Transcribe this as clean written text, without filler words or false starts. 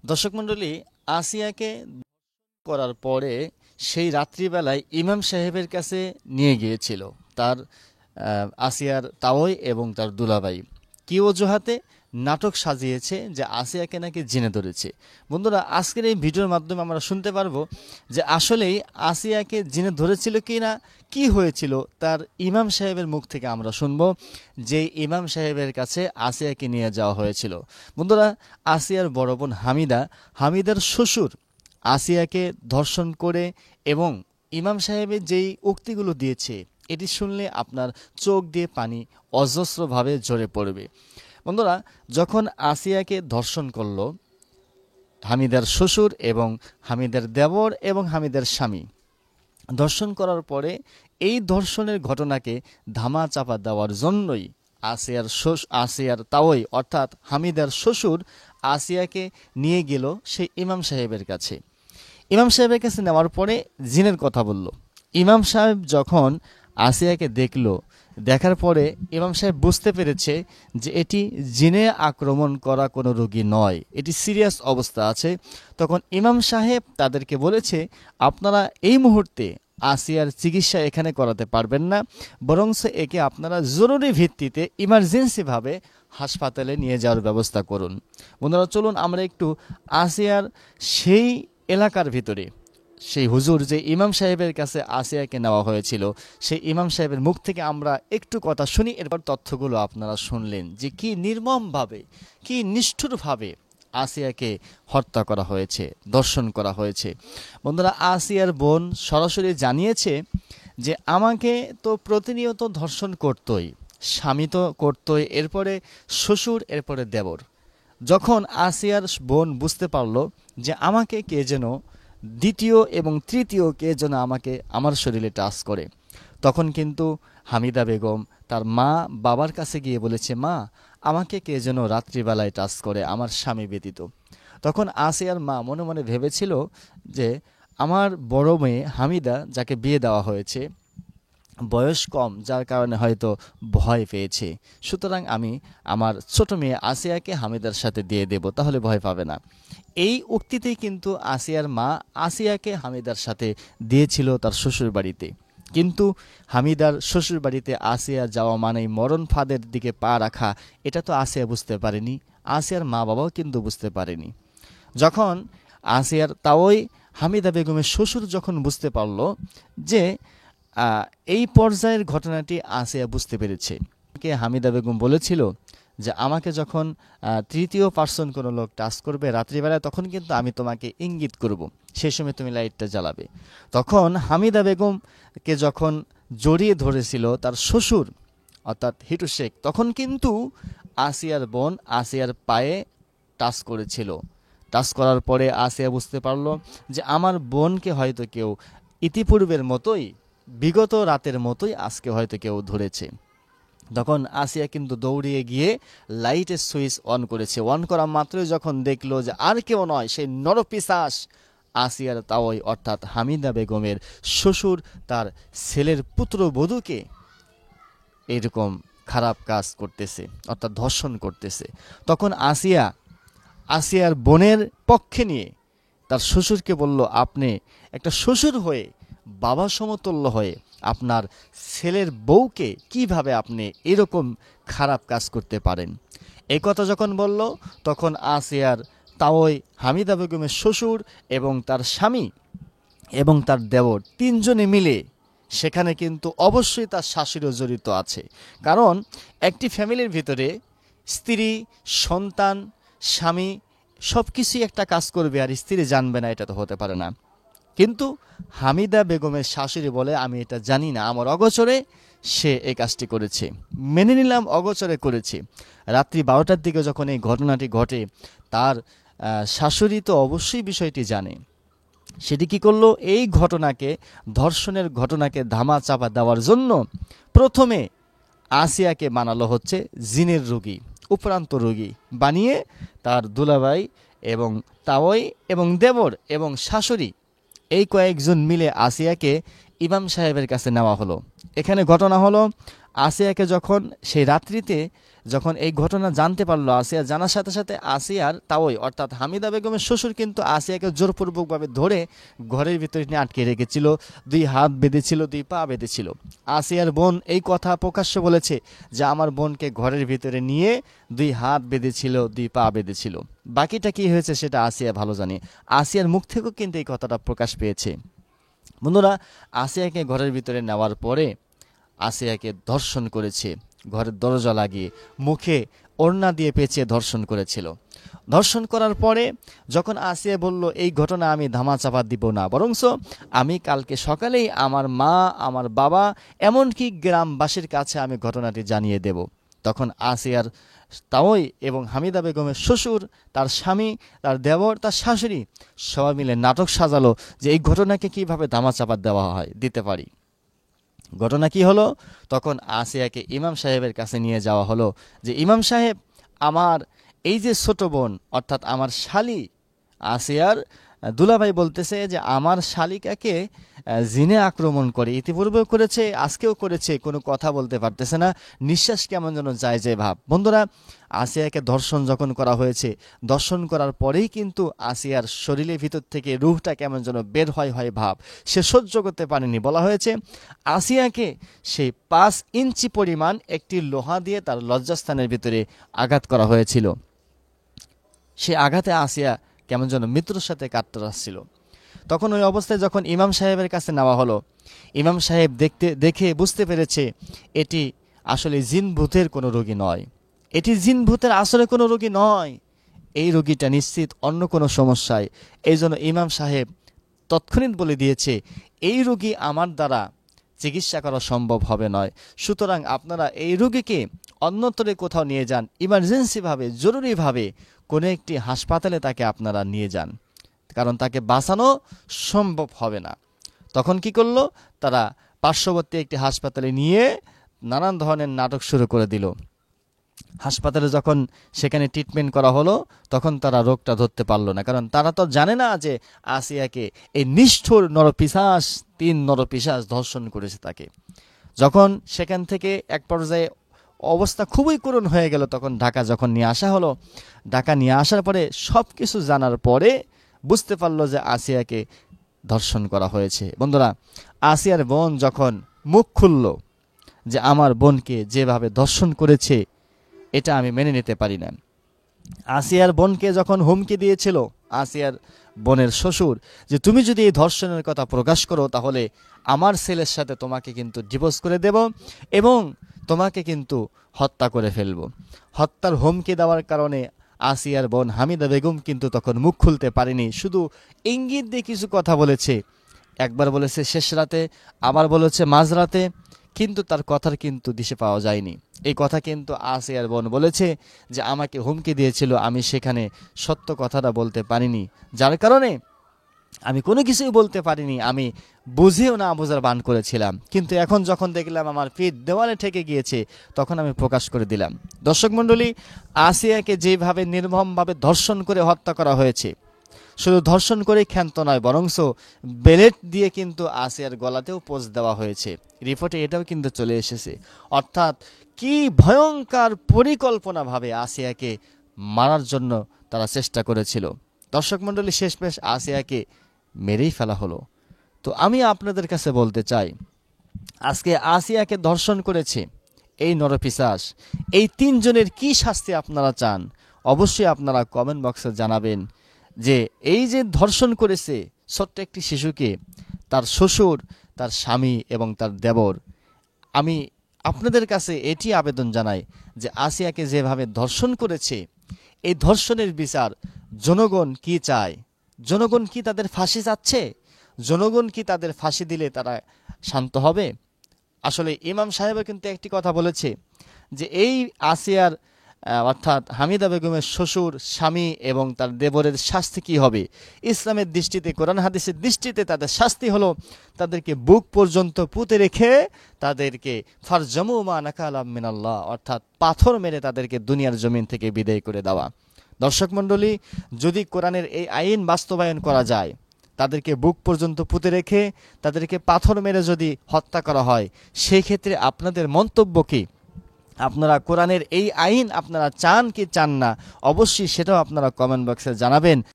দর্শক মণ্ডলী, আসিয়াকে করার পরে সেই রাত্রিবেলায় ইমাম সাহেবের কাছে নিয়ে গিয়েছিল তার আসিয়ার তাওই এবং তার দুলাভাই। কি অজুহাতে নাটক সাজিয়েছে যে আসিয়াকে নাকি জিনে ধরেছে। বন্ধুরা, আজকের এই ভিডিওর মাধ্যমে আমরা শুনতে পারবো যে আসলেই আসিয়াকে জিনে ধরেছিল কি না, কি হয়েছিল তার ইমাম সাহেবের মুখ থেকে আমরা শুনবো, যে ইমাম সাহেবের কাছে আসিয়াকে নিয়ে যাওয়া হয়েছিল। বন্ধুরা, আসিয়ার বড় বোন হামিদার শ্বশুর আসিয়াকে ধর্ষণ করে এবং ইমাম সাহেবের যেই উক্তিগুলো দিয়েছে, এটি শুনলে আপনার চোখ দিয়ে পানি অজস্রভাবে ঝরে পড়বে। বন্ধুরা, যখন আসিয়াকে ধর্ষণ করলো হামিদার শ্বশুর এবং হামিদার দেবর এবং হামিদার স্বামী, ধর্ষণ করার পরে এই ধর্ষণের ঘটনাকে ধামা চাপা দেওয়ার জন্যই আসিয়ার তাওই অর্থাৎ হামিদার শ্বশুর আসিয়াকে নিয়ে গেল সেই ইমাম সাহেবের কাছে। ইমাম সাহেবের কাছে নেওয়ার পরে জিনের কথা বলল। ইমাম সাহেব যখন আসিয়াকে দেখার পরে ইমাম সাহেব বুঝতে পেরেছে যে এটি জিনে আক্রমণ করা কোনো রোগী নয়, এটি সিরিয়াস অবস্থা আছে। তখন ইমাম সাহেব তাদেরকে বলেছে, আপনারা এই মুহূর্তে আসিয়ার চিকিৎসা এখানে করাতে পারবেন না, বরং একে আপনারা জরুরি ভিত্তিতে ইমার্জেন্সিভাবে হাসপাতালে নিয়ে যাওয়ার ব্যবস্থা করুন। বন্ধুরা, চলুন আমরা একটু আসিয়ার সেই এলাকার ভিতরে সেই হুজুর যে ইমাম সাহেবের কাছে আসিয়াকে নেওয়া হয়েছিল, সেই ইমাম সাহেবের মুখ থেকে আমরা একটু কথা শুনি। এরপর তথ্যগুলো আপনারা শুনলেন যে কি নির্মমভাবে, কি নিষ্ঠুরভাবে আসিয়াকে হত্যা করা হয়েছে, ধর্ষণ করা হয়েছে। বন্ধুরা, আসিয়ার বোন সরাসরি জানিয়েছে যে আমাকে তো প্রতিনিয়ত ধর্ষণ করতোই, স্বামী তো করতোই, এরপরে শ্বশুর, এরপরে দেবর। যখন আসিয়ার বোন বুঝতে পারল যে আমাকে কে যেন দ্বিতীয় এবং তৃতীয় কে যেন আমাকে আমার শরীরে টাচ করে, তখন কিন্তু হামিদা বেগম তার মা বাবার কাছে গিয়ে বলেছে, মা, আমাকে কে যেন রাত্রিবেলায় টাচ করে, আমার স্বামী ব্যতীত। তখন আসিয়ার মা মনে মনে ভেবেছিল যে আমার বড় মেয়ে হামিদা, যাকে বিয়ে দেওয়া হয়েছে, বয়স কম, যার কারণে হয়তো ভয় পেয়েছে, সুতরাং আমি আমার ছোট মেয়ে আসিয়াকে হামিদার সাথে দিয়ে দেব, তাহলে ভয় পাবে না। এই উক্তিতেই কিন্তু আসিয়ার মা আসিয়াকে হামিদার সাথে দিয়েছিল তার শ্বশুর বাড়িতে। কিন্তু হামিদার শ্বশুর বাড়িতে আসিয়া যাওয়া মানেই মরণ ফাঁদের দিকে পা রাখা, এটা তো আসিয়া বুঝতে পারেনি, আসিয়ার মা বাবাও কিন্তু বুঝতে পারেনি। যখন আসিয়ার তাওই হামিদা বেগমের শ্বশুর যখন বুঝতে পারল যে এই পর্যায়ের ঘটনাটি আসিয়া বুঝতে পেরেছে, হামিদা বেগম বলেছিল যে আমাকে যখন তৃতীয় পার্সন কোনো লোক টাচ করবে রাত্রিবেলায়, তখন কিন্তু আমি তোমাকে ইঙ্গিত করব, সেই সময় তুমি লাইটটা জ্বালাবে। তখন হামিদা বেগমকে যখন জড়িয়ে ধরেছিল তার শ্বশুর অর্থাৎ হিটু শেখ, তখন কিন্তু আসিয়ার বোন আসিয়ার পায়ে টাচ করেছিল। টাচ করার পরে আসিয়া বুঝতে পারলো যে আমার বোনকে হয়তো কেউ ইতিপূর্বের মতোই, বিগত রাতের মতোই আজকে হয়তো কেউ ধরেছে। তখন আসিয়া কিন্তু দৌড়িয়ে গিয়ে লাইটের সুইচ অন করেছে। অন করা মাত্রই যখন দেখলো যে আর কেউ নয়, সেই নরপিশাচ আসিয়ার তাওই অর্থাৎ হামিদা বেগমের শ্বশুর তার ছেলের পুত্রবধূকে এরকম খারাপ কাজ করতেছে, অর্থাৎ ধর্ষণ করতেছে, তখন আসিয়ার বোনের পক্ষে নিয়ে তার শ্বশুরকে বলল, আপনি একটা শ্বশুর হয়ে, বাবা সমতুল্য হয়ে আপনার ছেলের বউকে কিভাবে আপনি এরকম খারাপ কাজ করতে পারেন। এই কথা যখন বলল, তখন আসিয়ার তাওই হামিদা বেগমের শ্বশুর এবং তার স্বামী এবং তার দেবর তিনজনে মিলে, সেখানে কিন্তু অবশ্যই তার শাশুড়িও জড়িত আছে, কারণ একটি ফ্যামিলির ভিতরে স্ত্রী, সন্তান, স্বামী সব কিছুই একটা কাজ করবে আর স্ত্রী জানবে না, এটা তো হতে পারে না। কিন্তু হামিদা বেগমের শাশুড়ি বলে, আমি এটা জানি না, আমার অগোচরে সে এই কাজটি করেছে, মেনে নিলাম অগোচরে করেছে। রাত্রি 12টার দিকে যখন এই ঘটনাটি ঘটে, তার শাশুড়ি তো অবশ্যই বিষয়টি জানে। সেটি কি করলো, এই ঘটনাকে, ধর্ষণের ঘটনাকে ধামা চাপা দেওয়ার জন্য প্রথমে আসিয়াকে বানালো হচ্ছে জিনের রোগী, উপরান্ত রোগী বানিয়ে তার দুলাভাই এবং তাওই এবং দেবর এবং শাশুড়ি এই কয়েকজন মিলে আসিয়াকে ইমাম সাহেবের কাছে নেওয়া হলো। এখানে ঘটনা হলো, আসিয়াকে যখন সেই রাত্রিতে যখন এই ঘটনা জানতে পারলো, আসিয়া জানার সাথে সাথে আসিয়ার তাওই অর্থাৎ হামিদা বেগমের শ্বশুর কিন্তু আসিয়াকে জোরপূর্বকভাবে ধরে ঘরের ভিতরে নিয়ে আটকে রেখেছিল, 2 হাত বেঁধেছিল, 2 পা বেঁধেছিল। আসিয়ার বোন এই কথা প্রকাশ্যে বলেছে যে আমার বোনকে ঘরের ভিতরে নিয়ে 2 হাত বেঁধেছিল, 2 পা বেঁধেছিল। বাকিটা কি হয়েছে সেটা আসিয়া ভালো জানে। আসিয়ার মুখ থেকেও কিন্তু এই কথাটা প্রকাশ পেয়েছে। বন্ধুরা, আসিয়াকে ঘরের ভিতরে নেওয়ার পরে আসিয়াকে ধর্ষণ করেছে, ঘরের দরজা লাগিয়ে মুখে ওড়না দিয়ে পেঁচিয়ে ধর্ষণ করেছিল। ধর্ষণ করার পরে যখন আসিয়া বলল এই ঘটনা আমি ধামাচাপা দিব না, বরংস আমি কালকে সকালেই আমার মা, আমার বাবা, এমনকি গ্রামবাসীর কাছে আমি ঘটনাটি জানিয়ে দেব, তখন আসিয়ার তাওই এবং হামিদা বেগমের শ্বশুর, তার স্বামী, তার দেবর, তার শাশুড়ি সবাই মিলে নাটক সাজালো যে এই ঘটনাকে কিভাবে ধামাচাপা দেওয়া হয়, দিতে পারি। ঘটনা কি হলো, তখন আসিয়াকে ইমাম সাহেবের কাছে নিয়ে যাওয়া হলো যে ইমাম সাহেব, আমার এই যে ছোট বোন অর্থাৎ আমার শালি, আসিয়ার দুলাভাই বলতেছে যে আমার শালিকাকে জিনে আক্রমণ করে, ইতিপূর্বেও করেছে, আজকেও করেছে, কোনো কথা বলতে পারতেছে না, নিঃশ্বাস কেমন যেন যায় যায় ভাব। বন্ধুরা, আসিয়াকে ধর্ষণ যখন করা হয়েছে, ধর্ষণ করার পরেই কিন্তু আসিয়ার শরীরের ভিতর থেকে রুহটা কেমন যেন বের হয় হয় ভাব, সে সহ্য করতে পারেনি। বলা হয়েছে আসিয়াকে সেই 5 ইঞ্চি পরিমাণ একটি লোহা দিয়ে তার লজ্জাস্থানের ভিতরে আঘাত করা হয়েছিল। সে আঘাতে আসিয়া কেমন যেন মৃত্যুর সাথে কাটতে আসছিল। তখন ওই অবস্থায় যখন ইমাম সাহেবের কাছে নেওয়া হলো, ইমাম সাহেব দেখে বুঝতে পেরেছে এটি আসলে জিন ভূতের কোনো রোগী নয়, এটি জিন ভূতের আসলে কোনো রোগী নয়, এই রোগীটা নিশ্চিত অন্য কোনো সমস্যায়। এই জন্য ইমাম সাহেব তৎক্ষণিৎ বলে দিয়েছে এই রোগী আমার দ্বারা চিকিৎসা করা সম্ভব হবে নয়, সুতরাং আপনারা এই রোগীকে অন্যত্রে কোথাও নিয়ে যান, ইমার্জেন্সিভাবে, জরুরিভাবে কোনো একটি হাসপাতালে তাকে আপনারা নিয়ে যান, কারণ তাকে বাঁচানো সম্ভব হবে না। তখন কি করলো, তারা পার্শ্ববর্তী একটি হাসপাতালে নিয়ে নানান ধরনের নাটক শুরু করে দিল। হাসপাতালে যখন সেখানে ট্রিটমেন্ট করা হলো, তখন তারা রোগটা ধরতে পারলো না, কারণ তারা তো জানে না যে আসিয়াকে এই নিষ্ঠুর নরপিশাচ, 3 নরপিশাচ ধর্ষণ করেছে তাকে। যখন সেখান থেকে এক পর্যায়ে অবস্থা খুবই করুণ হয়ে গেল, তখন ঢাকা যখন নিয়ে আসা হলো, ঢাকা নিয়ে আসার পরে সব কিছু জানার পরে বুঝতে পারলো যে আসিয়াকে ধর্ষণ করা হয়েছে। বন্ধুরা, আসিয়ার বোন যখন মুখ খুলল যে আমার বোনকে যেভাবে ধর্ষণ করেছে এটা আমি মেনে নিতে পারি না। আসিয়ার বোনকে যখন হুমকি দিয়েছিল আসিয়ার বোনের শ্বশুর যে তুমি যদি এই ধর্ষণের কথা প্রকাশ করো তাহলে আমার ছেলের সাথে তোমাকে কিন্তু ডিভোর্স করে দেব এবং তোমাকে কিন্তু হত্যা করে ফেলব। হত্যার হুমকি দেওয়ার কারণে আসিয়ার বোন হামিদা বেগম কিন্তু তখন মুখ খুলতে পারেনি, শুধু ইঙ্গিত দিয়ে কিছু কথা বলেছে। একবার বলেছে শেষ রাতে, আবার বলেছে মাঝরাতে, কিন্তু তার কথার কিন্তু দিশে পাওয়া যায়নি। এই কথা কিন্তু আসিয়ার বোন বলেছে যে আমাকে হুমকি দিয়েছিল, আমি সেখানে সত্য কথাটা বলতে পারিনি, যার কারণে আমি কোনো কিছুই বলতে পারিনি, আমি বুঝেও না বোঝার বান করেছিলাম, কিন্তু এখন যখন দেখলাম আমার পিঠ দেওয়ালে ঠেকে গিয়েছে তখন আমি প্রকাশ করে দিলাম। দর্শক মণ্ডলী, আসিয়াকে যেভাবে নির্মমভাবে ধর্ষণ করে হত্যা করা হয়েছে, শুধু ধর্ষণ করেই ক্ষান্ত নয়, বরংস বেলেট দিয়ে কিন্তু আসিয়ার গলাতেও পোঁচ দেওয়া হয়েছে। রিপোর্টে এটাও কিন্তু চলে এসেছে। অর্থাৎ কি ভয়ঙ্কর পরিকল্পনাভাবে আসিয়াকে মারার জন্য তারা চেষ্টা করেছিল। দর্শক মণ্ডলী, শেষমেশ আসিয়াকে মেরেই ফেলা হলো। তো আমি আপনাদের কাছে বলতে চাই, আজকে আসিয়াকে ধর্ষণ করেছে এই নরপিশাচ, এই 3 জনের কি শাস্তি আপনারা চান? অবশ্যই আপনারা কমেন্ট বক্সে জানাবেন যে এই যে ধর্ষণ করেছে ছোট্ট একটি শিশুকে, তার শ্বশুর, তার স্বামী এবং তার দেবর, আমি আপনাদের কাছে এটি আবেদন জানাই যে আসিয়াকে যেভাবে ধর্ষণ করেছে এই ধর্ষণের বিচার জনগণ কি চায়? জনগণ কি তাদের ফাঁসি চাচ্ছে? জনগণ কি তাদের ফাঁসি দিলে তারা শান্ত হবে? আসলে ইমাম সাহেব কিন্তু একটি কথা বলেছে যে এই আসিয়ার অর্থাৎ হামিদা বেগমের শ্বশুর, স্বামী এবং তার দেবরের শাস্তি কি হবে? ইসলামের দৃষ্টিতে, কোরআন হাদিসের দৃষ্টিতে তাদের শাস্তি হলো তাদেরকে বুক পর্যন্ত পুঁতে রেখে তাদেরকে ফারজামু মা নাকালাম মিনাল্লাহ, অর্থাৎ পাথর মেরে তাদেরকে দুনিয়ার জমিন থেকে বিদায় করে দেওয়া। দর্শক মণ্ডলী, যদি কোরআনের এই আইন বাস্তবায়ন করা যায় তাদেরকে বুক পর্যন্ত পুঁতে রেখে তাদেরকে পাথর মেরে যদি হত্যা করা হয়, সেই ক্ষেত্রে আপনাদের মন্তব্য কী? আপনারা কোরআনের এই আইন আপনারা চান কি চান না, অবশ্যই সেটাও আপনারা কমেন্ট বক্সে জানাবেন।